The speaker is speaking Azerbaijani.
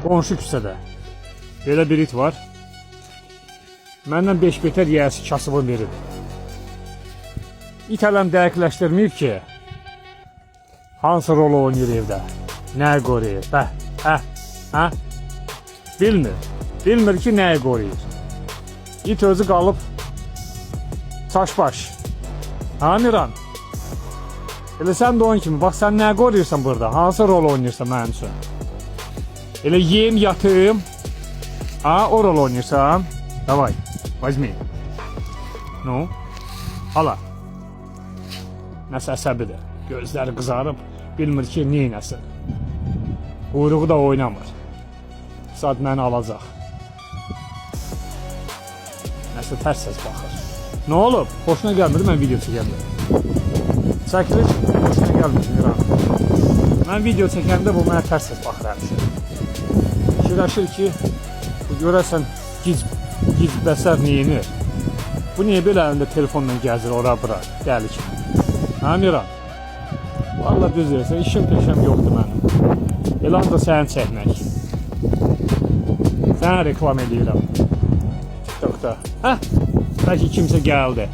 Qonşu küçədə. Belə bir it var. Məndən 5 betər yiyəsi kasıbın verir. İt ələm dəqiqləşdirməyib ki, hansı rolu oynayır evdə, nəyi qoruyur, Bilmir ki, nəyi qoruyur. İt özü qalıb çaşbaş. Miran? Elə sən də onun kimi, bax sən nəyi qoruyursan burada, hansı rol oynayırsan mənim üçün? Elə yiyim, yatım, o rol oynayırsan, davay, vazmi. No, hala. Nəsə əsəbidir, gözləri qızarıb, bilmir ki, neynəsin. Quyruğu da oynamır. Saat məni alacaq. Nəsə tərs səs baxır. Nə olub? Hoşuna gəlmir, mən video çəkəndə. Çəkilir, hoşuna gəlmir, Miran. Mən video çəkəndə bu mənə tərs səs baxır həmişə. Fikirləşir ki, görəsən gic bəsər neyinir? Bu niyə belə əlində telefonla gəzir, ora-bura, dəli kimi? Miran? Valla düz deyirsən, işim peşəm yoxdur mənim. Elə anda səni çəkmək. Sənə reklam edirəm. TikTokda. Bəlkə kimsə gəldi.